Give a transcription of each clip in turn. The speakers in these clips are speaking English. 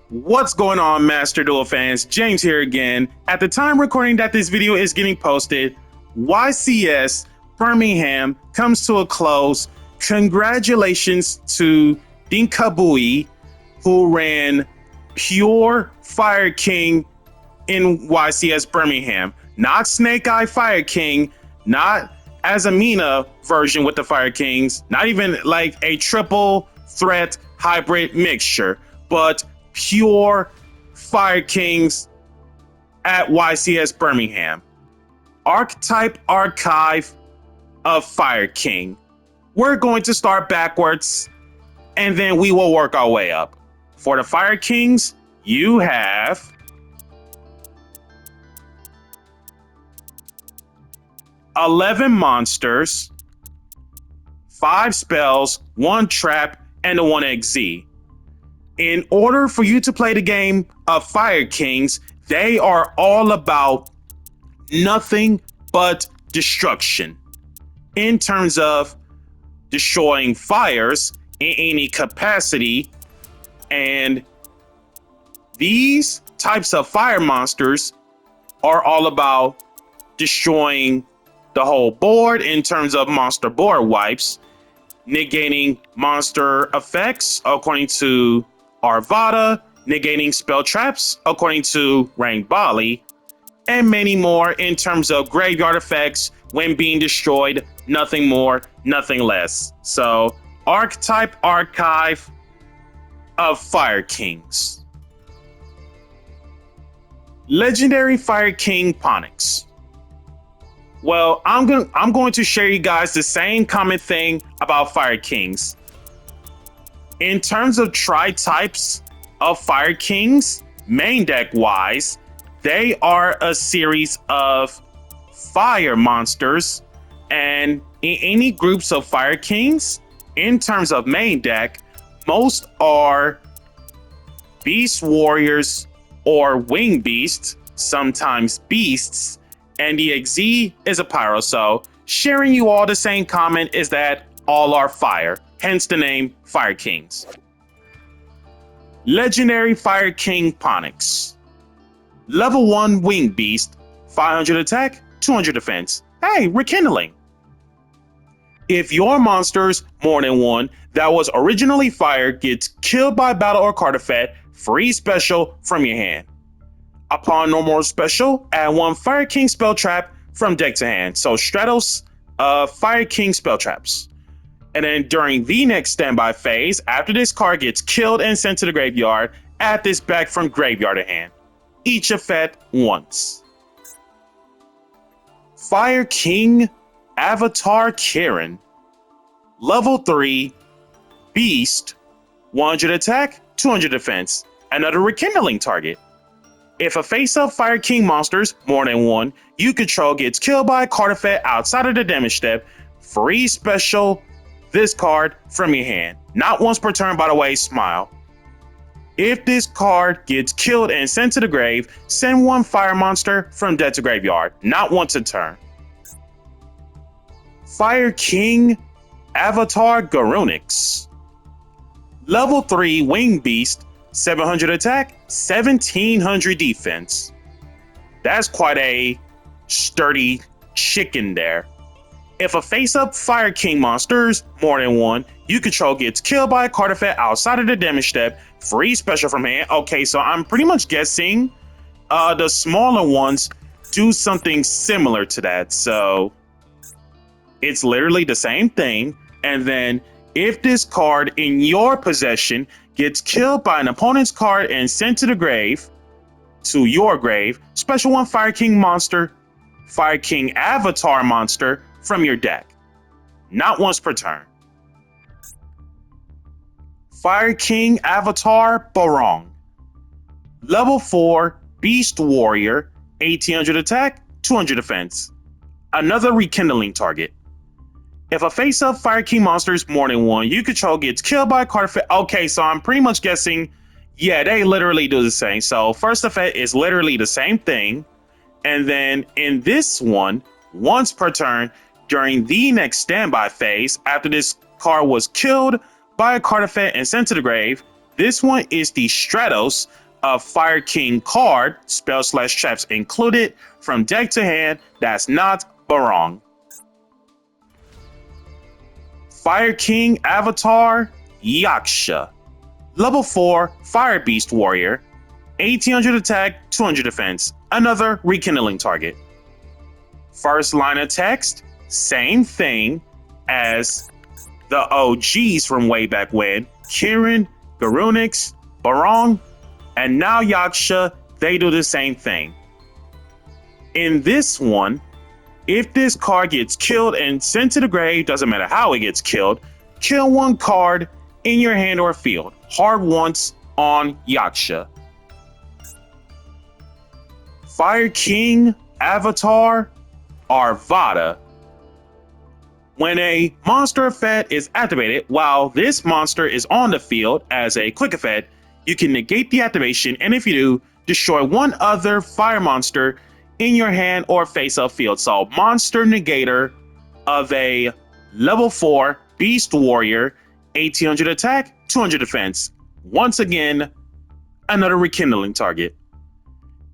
What's going on, Master Duel fans? James here again. At the time recording that this video is getting posted, YCS Birmingham comes to a close. Congratulations to Dinkabui, who ran Pure Fire King in YCS Birmingham. Not Snake Eye Fire King, not Azamina version with the Fire Kings, not even like a triple threat hybrid mixture, but pure Fire Kings at YCS Birmingham. Archetype archive of Fire King. We're going to start backwards and then we will work our way up. For the Fire Kings, you have $11 monsters, 5 spells, 1 trap, and a 1 XZ. In order for you to play the game of Fire Kings, they are all about nothing but destruction. In terms of destroying fires in any capacity, and these types of fire monsters are all about destroying the whole board in terms of monster board wipes, negating monster effects according to Arvada, negating spell traps according to Rang Bali, and many more in terms of graveyard effects when being destroyed, nothing more, nothing less. So, archetype archive of Fire Kings. Legendary Fire King Ponix. Well, I'm going to share you guys the same common thing about Fire Kings. In terms of tri-types of Fire Kings, main deck wise, they are a series of fire monsters, and in any groups of Fire Kings, in terms of main deck, most are Beast Warriors or Wing Beasts, sometimes Beasts, and the XZ is a Pyro. So sharing you all the same comment is that all are fire, hence the name Fire Kings. Legendary Fire King Ponix. Level 1 Wing Beast, 500 attack, 200 defense. Hey, rekindling. If your monsters, more than one, that was originally fire gets killed by battle or card effect, free special from your hand. Upon normal special, add 1 Fire King spell trap from deck to hand. So Stratos Fire King spell traps. And then during the next standby phase, after this card gets killed and sent to the graveyard, add this back from graveyard to hand. Each effect once. Fire King Avatar Karen. Level 3 Beast, 100 attack, 200 defense. Another rekindling target. If a face-up Fire King monsters, more than one, you control gets killed by a card effect outside of the damage step, free special this card from your hand. Not once per turn, by the way, smile. If this card gets killed and sent to the grave, send 1 fire monster from deck to graveyard. Not once a turn. Fire King Avatar Garunix. Level 3 Wing Beast, 700 attack, 1700 defense. That's quite a sturdy chicken there. If a face-up Fire King monsters, more than one, you control gets killed by a card effect outside of the damage step, free special from hand. Okay, so I'm pretty much guessing the smaller ones do something similar to that. So it's literally the same thing. And then if this card in your possession gets killed by an opponent's card and sent to the grave, to your grave, special 1 Fire King monster, Fire King Avatar monster from your deck. Not once per turn. Fire King Avatar Barong. Level 4 Beast Warrior, 1800 attack, 200 defense. Another rekindling target. If a face-up Fire King monsters, more than one, you control gets killed by a card effect. Okay, so I'm pretty much guessing, yeah, they literally do the same. So first effect is literally the same thing. And then in this one, once per turn, during the next standby phase, after this card was killed by a card effect and sent to the grave, This one is the Stratos of Fire King card, spell/traps included, from deck to hand, that's not Barong. Fire King Avatar Yaksha. Level 4 Fire Beast Warrior. 1800 attack, 200 defense. Another rekindling target. First line of text, same thing as the OGs from way back when. Kirin, Garunix, Barong, and now Yaksha, they do the same thing. In this one, if this card gets killed and sent to the grave, doesn't matter how it gets killed, kill one card in your hand or field. Hard once on Yaksha. Fire King Avatar Arvada. When a monster effect is activated while this monster is on the field as a quick effect, you can negate the activation, and if you do, destroy one other fire monster in your hand or face-up field. So monster negator of a level 4 Beast Warrior, 1800 attack, 200 defense. Once again, another rekindling target.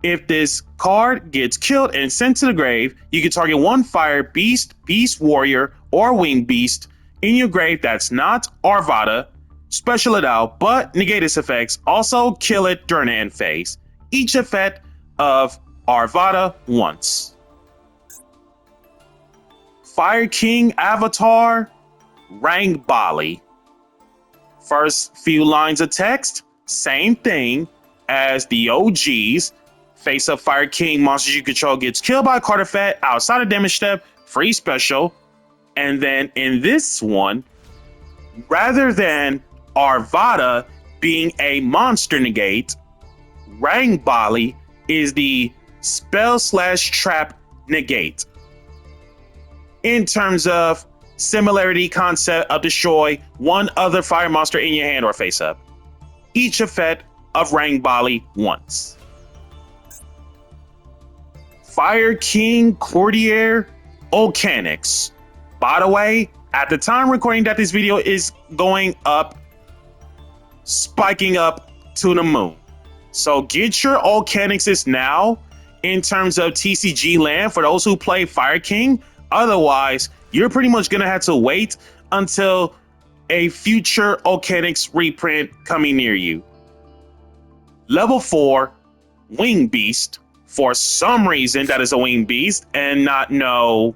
If this card gets killed and sent to the grave, you can target one fire beast, beast warrior, or winged beast in your grave that's not Arvada, special it out, but negate its effects. Also kill it during the end phase. Each effect of Arvada once. Fire King Avatar Rangbali. First few lines of text, same thing as the OGs. Face up Fire King monsters you control gets killed by a card effect outside of damage step, free special. And then in this one, rather than Arvada being a monster negate, Rangbali is the spell/trap negate. In terms of similarity concept of destroy one other fire monster in your hand or face up. Each effect of Rangbali once. Fire King Courtier Volcanics. By the way, at the time recording that this video is going up, spiking up to the moon. So get your Volcanixes now in terms of TCG land for those who play Fire King. Otherwise, you're pretty much going to have to wait until a future Volcanix reprint coming near you. Level 4 Wing Beast. For some reason, that is a winged beast and not no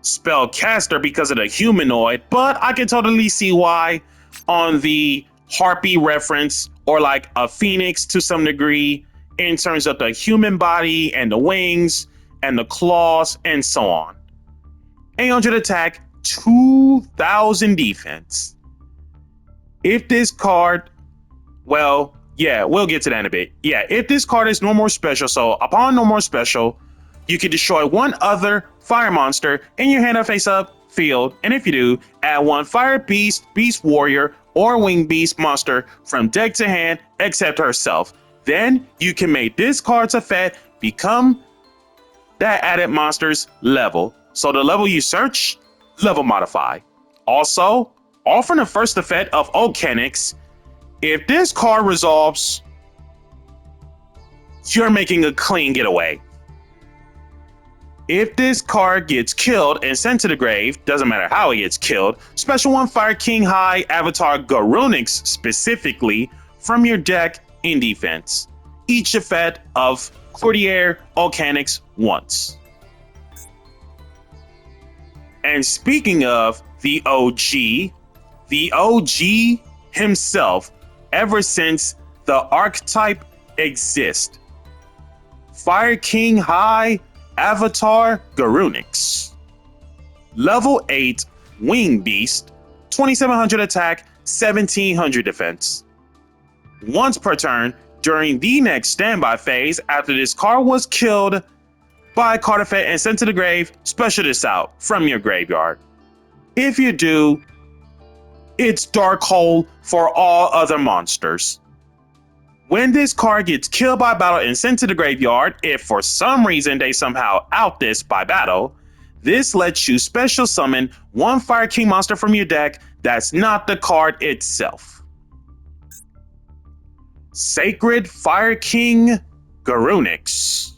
spellcaster because of the humanoid, but I can totally see why on the harpy reference, or like a phoenix to some degree, in terms of the human body and the wings and the claws and so on. 800 attack, 2000 defense. If this card, well, yeah, we'll get to that in a bit. Yeah, if this card is no more special, so upon no more special, you can destroy one other fire monster in your hand or face up field, and if you do, add one fire beast, beast warrior, or winged beast monster from deck to hand except herself. Then you can make this card's effect become that added monster's level. So the level you search, level modify. Also, offering the first effect of Volcanix, if this card resolves, you're making a clean getaway. If this card gets killed and sent to the grave, doesn't matter how it gets killed, special one Fire King High Avatar Garunix specifically from your deck in defense. Each effect of Courtier Volcanix once. And speaking of the OG himself, ever since the archetype exists, Fire King High Avatar Garunix. Level 8 Wing Beast, 2700 attack, 1700 defense. Once per turn, during the next standby phase, after this card was killed by a card effect and sent to the grave, special this out from your graveyard. If you do, it's Dark Hole for all other monsters. When this card gets killed by battle and sent to the graveyard, if for some reason they somehow out this by battle, this lets you special summon one Fire King monster from your deck that's not the card itself. Sacred Fire King Garunix.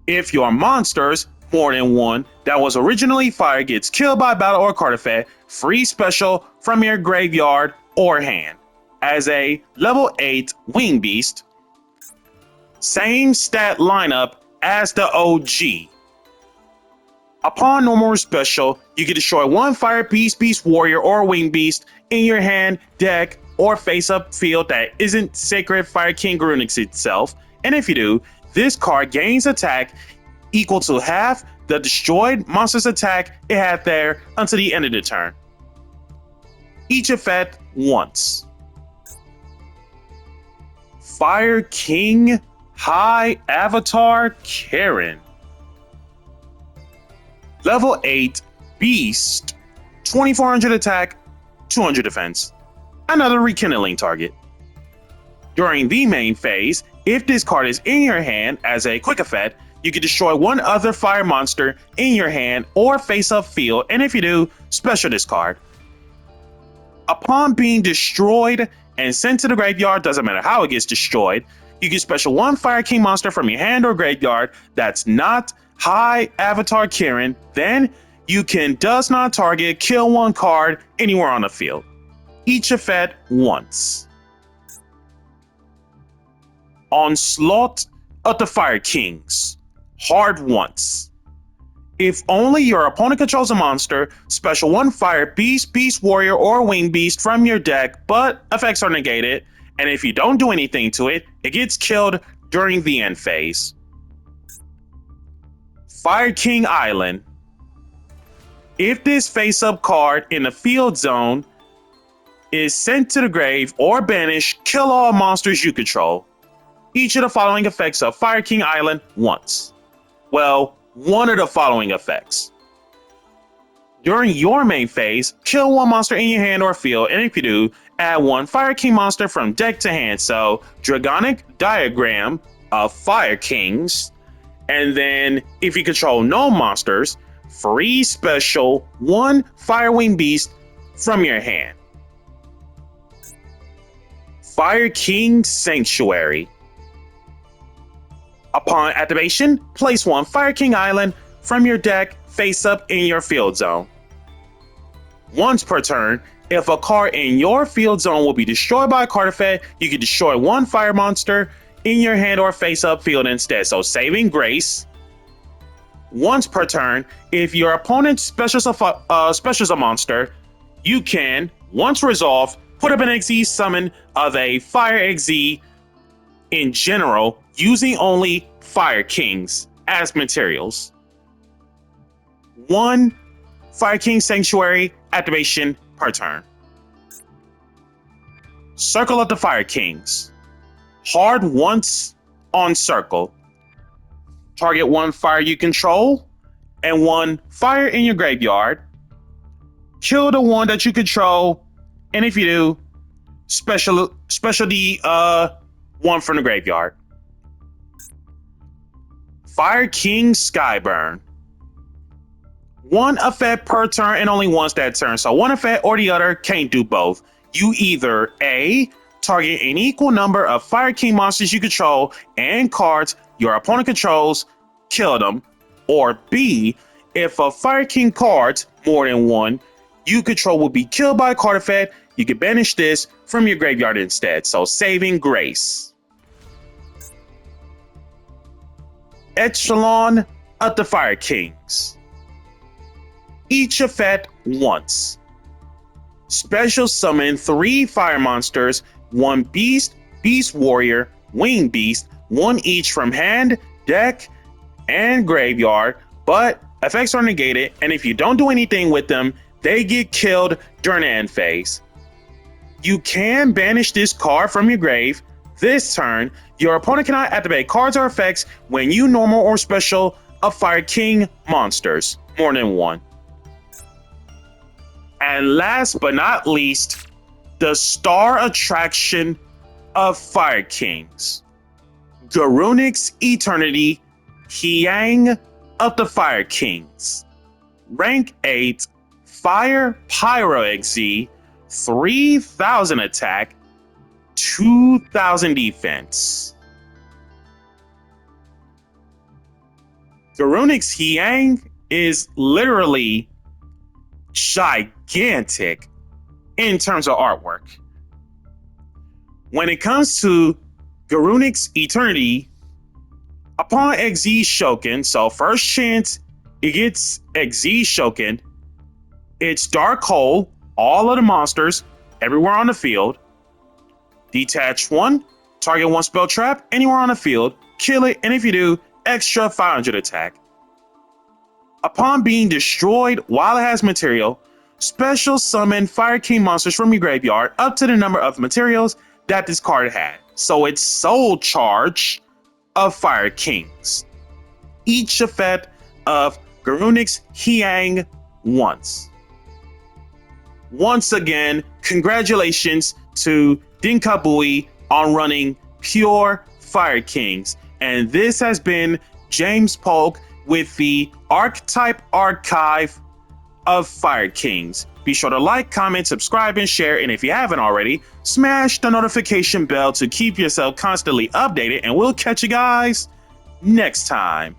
If your monsters, more than one, that was originally fire gets killed by battle or card effect, free special from your graveyard or hand. As a level 8 wing beast, same stat lineup as the OG. Upon normal special, you can destroy one fire beast, beast warrior, or wing beast in your hand, deck, or face-up field that isn't Sacred Fire King Garunix itself, and if you do, this card gains attack equal to half the destroyed monster's attack it had there until the end of the turn. Each effect once. Fire King High Avatar Karen. Level 8 Beast, 2400 attack, 200 defense. Another rekindling target. During the main phase, if this card is in your hand as a quick effect, you can destroy one other fire monster in your hand or face-up field, and if you do, special this card. Upon being destroyed and sent to the graveyard, doesn't matter how it gets destroyed, you can special one Fire King monster from your hand or graveyard that's not High Avatar Karen, then you can does not target, kill one card anywhere on the field. Each effect once. Onslaught of the Fire Kings. Hard once. If only your opponent controls a monster, special one fire beast, beast warrior, or wing beast from your deck, but effects are negated, and if you don't do anything to it, it gets killed during the end phase. Fire King Island. If this face-up card in the field zone is sent to the grave or banished, kill all monsters you control. Each of the following effects of Fire King Island once. Well, one of the following effects. During your main phase, kill one monster in your hand or field, and if you do, add one Fire King monster from deck to hand. So, Dragonic Diagram of Fire Kings. And then, if you control no monsters, free special one Firewing Beast from your hand. Fire King Sanctuary. Upon activation, place one Fire King Island from your deck face up in your field zone. Once per turn, if a card in your field zone will be destroyed by a card effect, you can destroy one fire monster in your hand or face up field instead. So saving grace. Once per turn, if your opponent specials a monster, you can, once resolved, put up an XZ summon of a Fire XZ in general, using only Fire Kings as materials. One Fire King Sanctuary activation per turn. Circle of the Fire Kings. Hard once on circle. Target one fire you control and one fire in your graveyard. Kill the one that you control, and if you do, special the one from the graveyard. Fire King Skyburn. One effect per turn and only once that turn. So one effect or the other, can't do both. You either A, target an equal number of Fire King monsters you control and cards your opponent controls, kill them, or B, if a Fire King card, more than one, you control will be killed by a card effect, you can banish this from your graveyard instead. So saving grace. Echelon of the Fire Kings. Each effect once. Special summon 3 fire monsters, 1 beast, beast warrior, wing beast, 1 each from hand, deck, and graveyard, but effects are negated, and if you don't do anything with them, they get killed during the end phase. You can banish this card from your grave. This turn, your opponent cannot activate cards or effects when you normal or special a Fire King monsters, more than one. And last but not least, the star attraction of Fire Kings. Garunix Eternity, Hyang of the Fire Kings. Rank 8, Fire Pyro XZ, 3000 attack, 2,000 defense. Garunix Hyang is literally gigantic in terms of artwork. When it comes to Garunix Eternity, upon XZ Shoken, so first chance it gets XZ Shoken, it's Dark Hole, all of the monsters, everywhere on the field. Detach 1, target 1 spell trap, anywhere on the field, kill it, and if you do, extra 500 attack. Upon being destroyed while it has material, special summon Fire King monsters from your graveyard up to the number of materials that this card had. So it's Soul Charge of Fire Kings. Each effect of Garunix Hyang once. Once again, congratulations to Dinkabui on running pure Fire Kings. And this has been James Polk with the Archetype Archive of Fire Kings. Be sure to like, comment, subscribe, and share. And if you haven't already, smash the notification bell to keep yourself constantly updated. And we'll catch you guys next time.